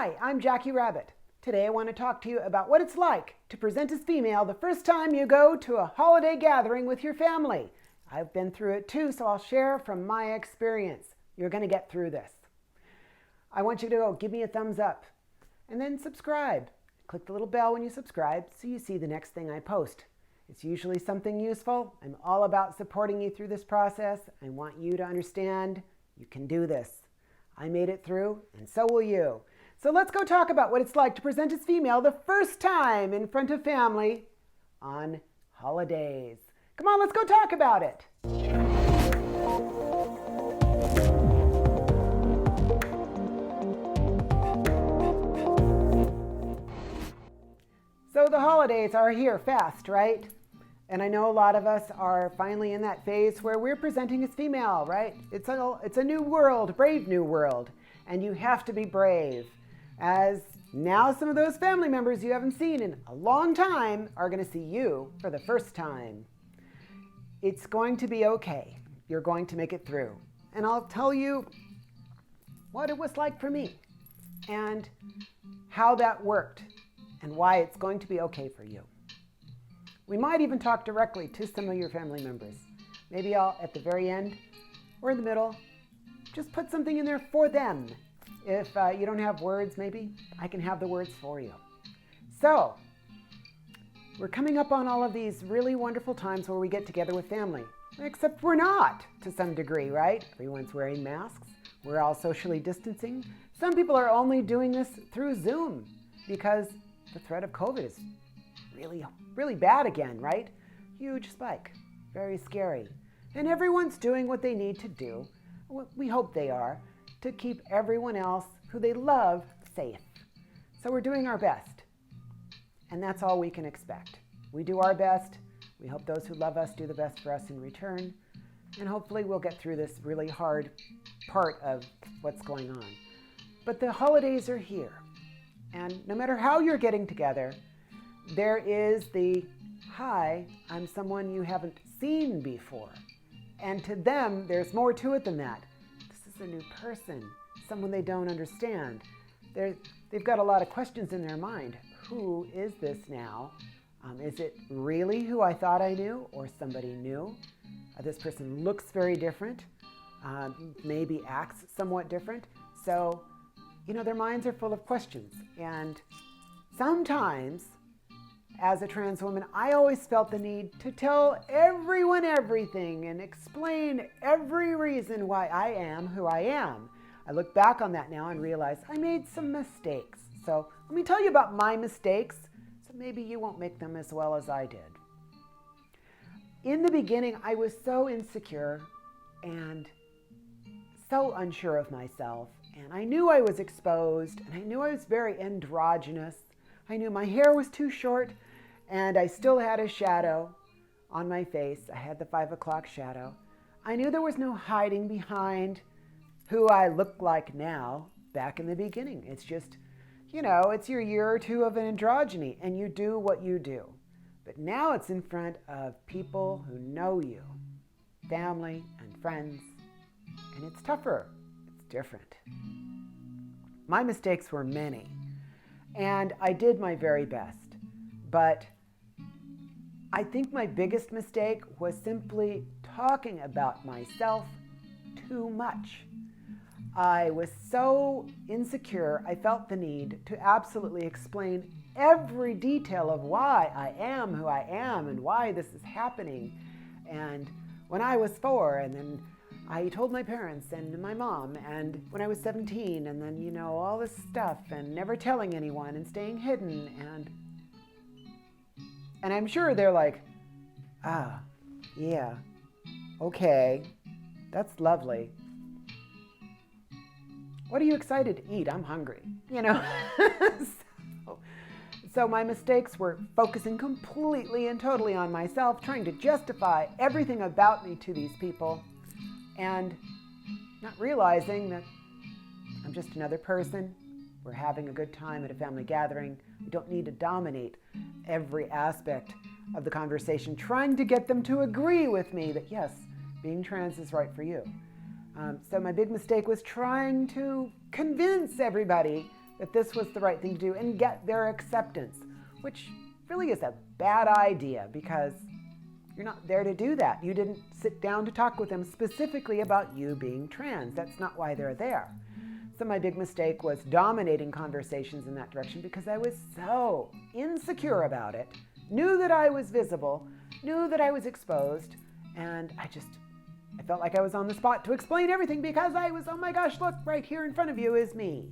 Hi, I'm Jackie Rabbit. Today I want to talk to you about what it's like to present as female the first time you go to a holiday gathering with your family. I've been through it too, so I'll share from my experience. You're going to get through this. I want you to go give me a thumbs up and then subscribe. Click the little bell when you subscribe so you see the next thing I post. It's usually something useful. I'm all about supporting you through this process. I want you to understand you can do this. I made it through, and so will you. So let's go talk about what it's like to present as female the first time in front of family on holidays. Come on, let's go talk about it. So the holidays are here fast, right? And I know a lot of us are finally in that phase where we're presenting as female, right? It's a new world, brave new world. And you have to be brave. As now some of those family members you haven't seen in a long time are going to see you for the first time. It's going to be okay. You're going to make it through. And I'll tell you what it was like for me and how that worked and why it's going to be okay for you. We might even talk directly to some of your family members. Maybe I'll, at the very end or in the middle, just put something in there for them. If you don't have words, maybe I can have the words for you. So, we're coming up on all of these really wonderful times where we get together with family. Except we're not, to some degree, right? Everyone's wearing masks. We're all socially distancing. Some people are only doing this through Zoom because the threat of COVID is really bad again, right? Huge spike. Very scary. And everyone's doing what they need to do. We hope they are, to keep everyone else who they love safe. So we're doing our best. And that's all we can expect. We do our best. We hope those who love us do the best for us in return. And hopefully we'll get through this really hard part of what's going on. But the holidays are here. And no matter how you're getting together, there is the, hi, I'm someone you haven't seen before. And to them, there's more to it than that. This is a new person, someone they don't understand. They've got a lot of questions in their mind. Who is this now? Is it really who I thought I knew or somebody new? This person looks very different, maybe acts somewhat different. So, their minds are full of questions. And sometimes, as a trans woman, I always felt the need to tell everyone everything and explain every reason why I am who I am. I look back on that now and realize I made some mistakes. So let me tell you about my mistakes, so maybe you won't make them as well as I did. In the beginning, I was so insecure and so unsure of myself. And I knew I was exposed, and I knew I was very androgynous. I knew my hair was too short, and I still had a shadow on my face. I had the 5 o'clock shadow. I knew there was no hiding behind who I look like now back in the beginning. It's just, it's your year or two of an androgyny, and you do what you do. But now it's in front of people who know you, family and friends, and it's tougher. It's different. My mistakes were many, and I did my very best. But I think my biggest mistake was simply talking about myself too much. I was so insecure, I felt the need to absolutely explain every detail of why I am who I am and why this is happening. And when I was 4, and then I told my parents and my mom, and when I was 17, and then, all this stuff, and never telling anyone and staying hidden. And I'm sure they're like, yeah, okay, that's lovely. What are you excited to eat? I'm hungry, So my mistakes were focusing completely and totally on myself, trying to justify everything about me to these people, and not realizing that I'm just another person. We're having a good time at a family gathering. We don't need to dominate every aspect of the conversation, trying to get them to agree with me that, yes, being trans is right for you. So my big mistake was trying to convince everybody that this was the right thing to do and get their acceptance, which really is a bad idea because you're not there to do that. You didn't sit down to talk with them specifically about you being trans. That's not why they're there. So my big mistake was dominating conversations in that direction because I was so insecure about it, knew that I was visible, knew that I was exposed, and I felt like I was on the spot to explain everything because I was, oh my gosh, look, right here in front of you is me.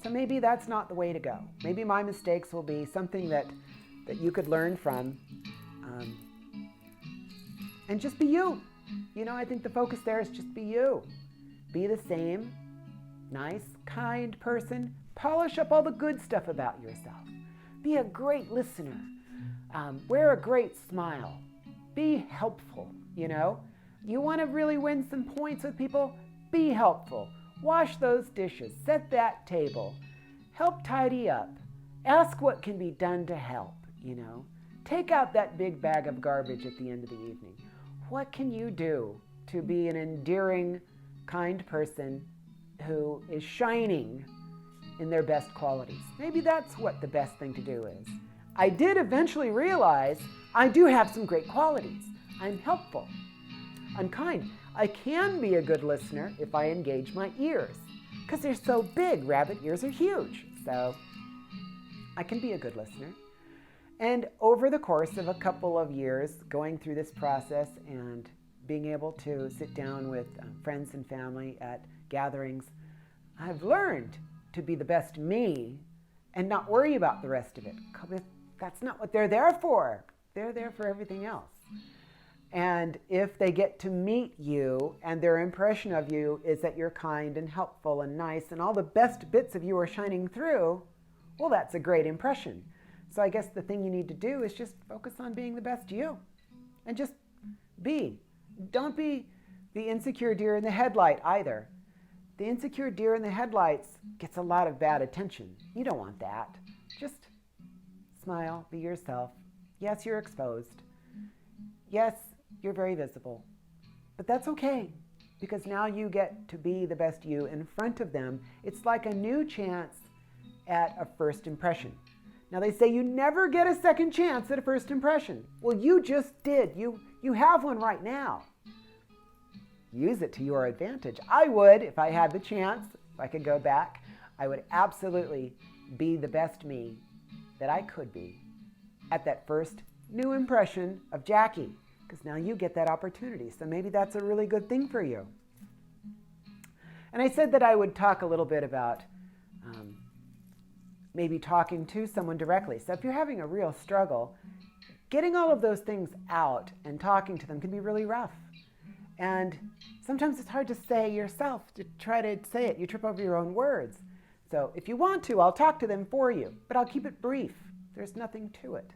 So maybe that's not the way to go. Maybe my mistakes will be something that you could learn from, and just be you. You know, I think the focus there is just be you. Be the same, nice, kind person. Polish up all the good stuff about yourself. Be a great listener. Wear a great smile. Be helpful, you know. You want to really win some points with people? Be helpful. Wash those dishes. Set that table. Help tidy up. Ask what can be done to help, you know. Take out that big bag of garbage at the end of the evening. What can you do to be an endearing, kind person who is shining in their best qualities? Maybe that's what the best thing to do is. I did eventually realize I do have some great qualities. I'm helpful. I'm kind. I can be a good listener if I engage my ears because they're so big. Rabbit ears are huge. So I can be a good listener. And over the course of a couple of years going through this process and being able to sit down with friends and family at gatherings, I've learned to be the best me and not worry about the rest of it. That's not what they're there for. They're there for everything else. And if they get to meet you and their impression of you is that you're kind and helpful and nice and all the best bits of you are shining through, well, that's a great impression. So I guess the thing you need to do is just focus on being the best you and just be. Don't be the insecure deer in the headlight either. The insecure deer in the headlights gets a lot of bad attention. You don't want that. Just smile, be yourself. Yes, you're exposed. Yes, you're very visible. But that's okay because now you get to be the best you in front of them. It's like a new chance at a first impression. Now they say you never get a second chance at a first impression. Well, you just did. You have one right now. Use it to your advantage. I would, if I had the chance, if I could go back, I would absolutely be the best me that I could be at that first new impression of Jackie, because now you get that opportunity. So maybe that's a really good thing for you. And I said that I would talk a little bit about maybe talking to someone directly. So if you're having a real struggle, getting all of those things out and talking to them can be really rough. And sometimes it's hard to say yourself, to try to say it. You trip over your own words. So if you want to, I'll talk to them for you, but I'll keep it brief. There's nothing to it.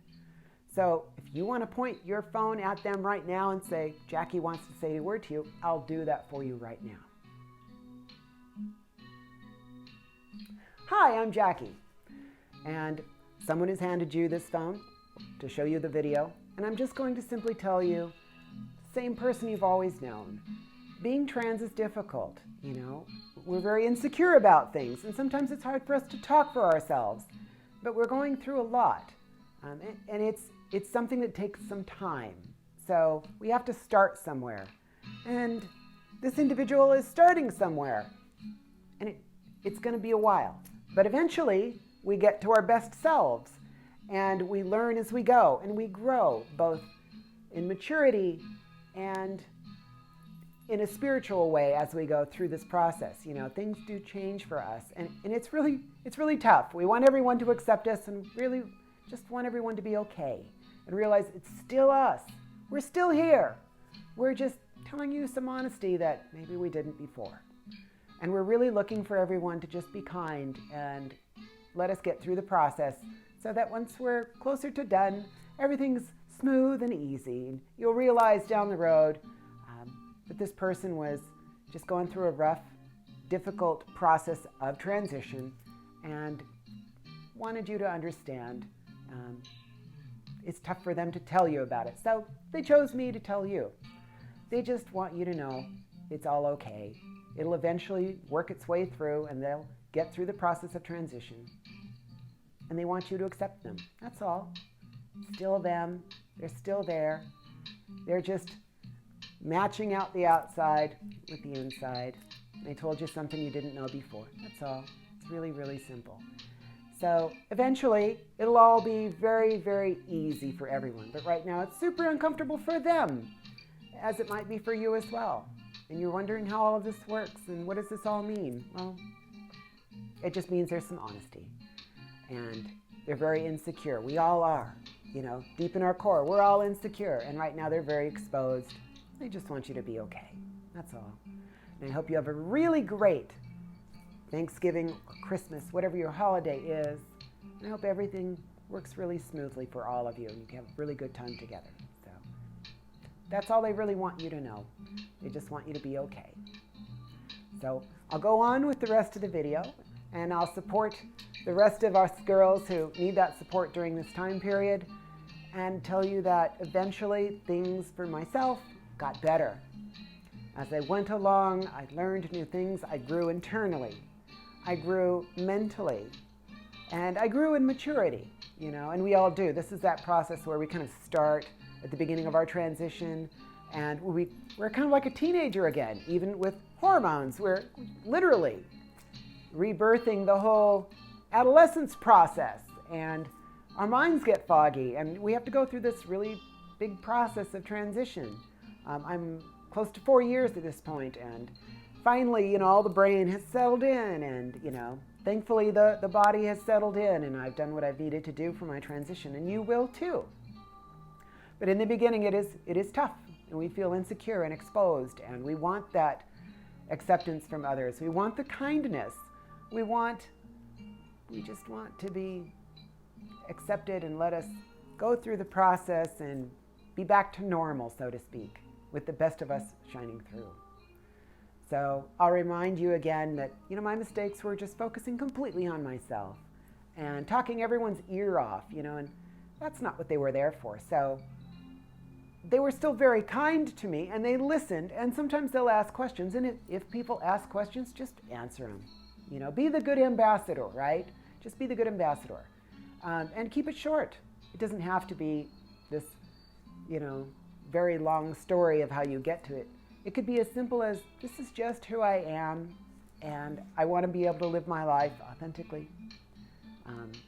So if you want to point your phone at them right now and say, Jackie wants to say a word to you, I'll do that for you right now. Hi, I'm Jackie. And someone has handed you this phone to show you the video. And I'm just going to simply tell you, same person you've always known. Being trans is difficult, you know. We're very insecure about things, and sometimes it's hard for us to talk for ourselves. But we're going through a lot, and it's something that takes some time. So we have to start somewhere. And this individual is starting somewhere, and it's going to be a while. But eventually, we get to our best selves, and we learn as we go, and we grow, both in maturity and in a spiritual way as we go through this process. You know, things do change for us, and it's really tough. We want everyone to accept us and really just want everyone to be okay and realize it's still us. We're still here. We're just telling you some honesty that maybe we didn't before. And we're really looking for everyone to just be kind and let us get through the process so that once we're closer to done, everything's smooth and easy. You'll realize down the road that this person was just going through a rough, difficult process of transition and wanted you to understand. It's tough for them to tell you about it. So they chose me to tell you. They just want you to know it's all okay. It'll eventually work its way through, and they'll get through the process of transition. And they want you to accept them. That's all. Still them. They're still there. They're just matching out the outside with the inside. They told you something you didn't know before. That's all. It's really, really simple. So eventually, it'll all be very, very easy for everyone. But right now, it's super uncomfortable for them, as it might be for you as well. And you're wondering how all of this works and what does this all mean? Well, it just means there's some honesty. And they're very insecure. We all are. You know, deep in our core, we're all insecure. And right now, they're very exposed. They just want you to be okay. That's all. And I hope you have a really great Thanksgiving or Christmas, whatever your holiday is. And I hope everything works really smoothly for all of you and you can have a really good time together. So that's all they really want you to know. They just want you to be okay. So I'll go on with the rest of the video and I'll support the rest of us girls who need that support during this time period and tell you that eventually things for myself got better. As I went along, I learned new things. I grew internally. I grew mentally. And I grew in maturity, you know, and we all do. This is that process where we kind of start at the beginning of our transition and we're kind of like a teenager again, even with hormones. We're literally rebirthing the whole adolescence process and our minds get foggy and we have to go through this really big process of transition. I'm close to 4 years at this point, and finally, you know, all the brain has settled in, and, you know, thankfully the body has settled in, and I've done what I've needed to do for my transition, and you will too. But in the beginning, it is tough, and we feel insecure and exposed, and we want that acceptance from others. We want the kindness. We just want to be accepted and let us go through the process and be back to normal, so to speak, with the best of us shining through. So I'll remind you again that, you know, my mistakes were just focusing completely on myself and talking everyone's ear off, you know, and that's not what they were there for. So they were still very kind to me and they listened, and sometimes they'll ask questions, and if people ask questions, just answer them. You know, be the good ambassador, right? Just be the good ambassador. And keep it short. It doesn't have to be this, you know, very long story of how you get to it. It could be as simple as, this is just who I am, and I want to be able to live my life authentically.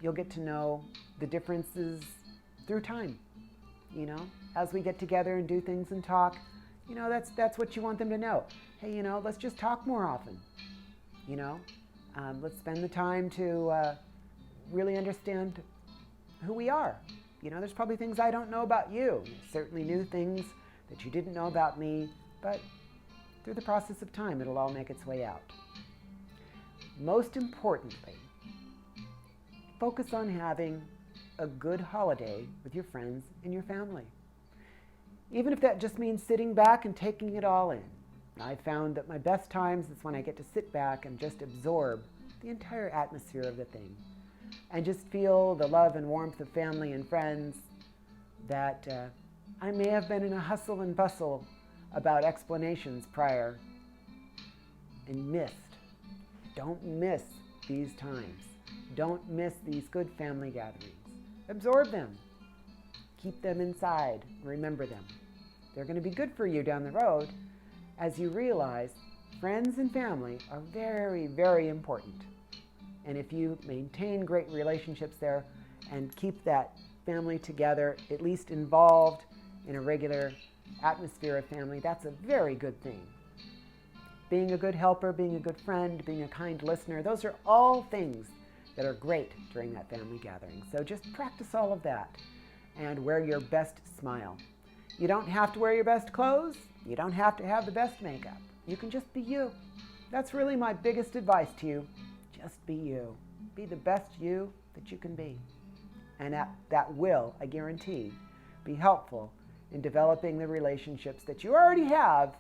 You'll get to know the differences through time, you know, as we get together and do things and talk. You know, that's what you want them to know. Hey, you know, let's just talk more often, you know. Let's spend the time to really understand who we are. You know, there's probably things I don't know about you. Certainly new things that you didn't know about me, but through the process of time, it'll all make its way out. Most importantly, focus on having a good holiday with your friends and your family. Even if that just means sitting back and taking it all in. I found that my best times is when I get to sit back and just absorb the entire atmosphere of the thing and just feel the love and warmth of family and friends that I may have been in a hustle and bustle about explanations prior and missed. Don't miss these times. Don't miss these good family gatherings. Absorb them. Keep them inside. Remember them. They're going to be good for you down the road as you realize friends and family are very, very important. And if you maintain great relationships there and keep that family together, at least involved in a regular atmosphere of family, that's a very good thing. Being a good helper, being a good friend, being a kind listener, those are all things that are great during that family gathering. So just practice all of that and wear your best smile. You don't have to wear your best clothes. You don't have to have the best makeup. You can just be you. That's really my biggest advice to you. Just be you. Be the best you that you can be. And that will, I guarantee, be helpful in developing the relationships that you already have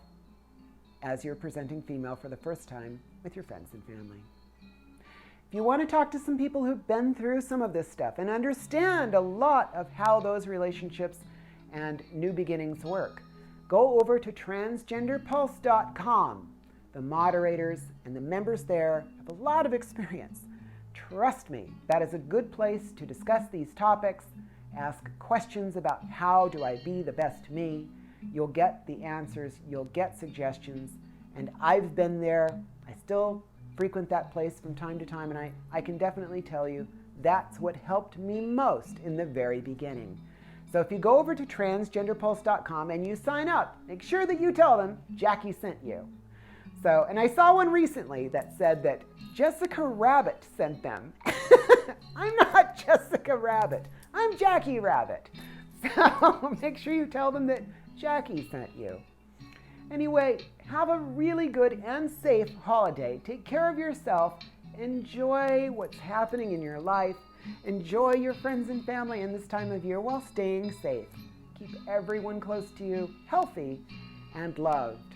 as you're presenting female for the first time with your friends and family. If you want to talk to some people who've been through some of this stuff and understand a lot of how those relationships and new beginnings work, go over to transgenderpulse.com. The moderators and the members there have a lot of experience. Trust me, that is a good place to discuss these topics, ask questions about how do I be the best me. You'll get the answers, you'll get suggestions, and I've been there. I still frequent that place from time to time, and I can definitely tell you that's what helped me most in the very beginning. So if you go over to transgenderpulse.com and you sign up, make sure that you tell them Jackie sent you. So, and I saw one recently that said that Jessica Rabbit sent them. I'm not Jessica Rabbit. I'm Jackie Rabbit. So make sure you tell them that Jackie sent you. Anyway, have a really good and safe holiday. Take care of yourself. Enjoy what's happening in your life. Enjoy your friends and family in this time of year while staying safe. Keep everyone close to you healthy and loved.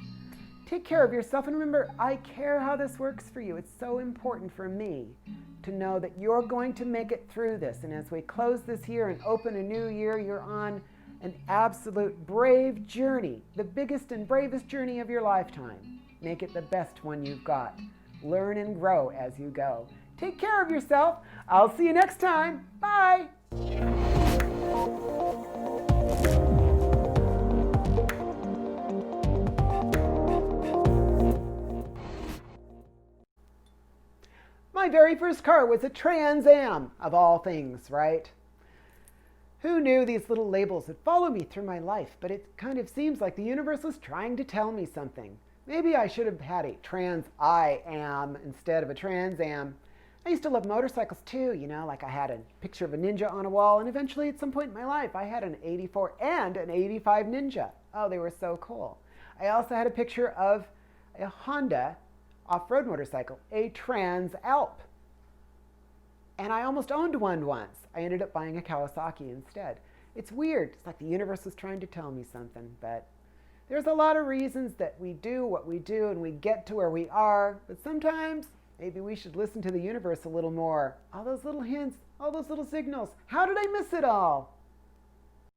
Take care of yourself, and remember, I care how this works for you. It's so important for me to know that you're going to make it through this. And as we close this year and open a new year, you're on an absolute brave journey, the biggest and bravest journey of your lifetime. Make it the best one you've got. Learn and grow as you go. Take care of yourself. I'll see you next time. Bye. My very first car was a Trans Am, of all things, right? Who knew these little labels would follow me through my life? But it kind of seems like the universe was trying to tell me something. Maybe I should have had a Trans I Am instead of a Trans Am. I used to love motorcycles too, like I had a picture of a Ninja on a wall, and eventually at some point in my life I had an 84 and an 85 Ninja. Oh, they were so cool. I also had a picture of a Honda off-road motorcycle, a Trans Alp. And I almost owned one once. I ended up buying a Kawasaki instead. It's weird. It's like the universe was trying to tell me something, but there's a lot of reasons that we do what we do and we get to where we are, but sometimes maybe we should listen to the universe a little more. All those little hints, all those little signals. How did I miss it all?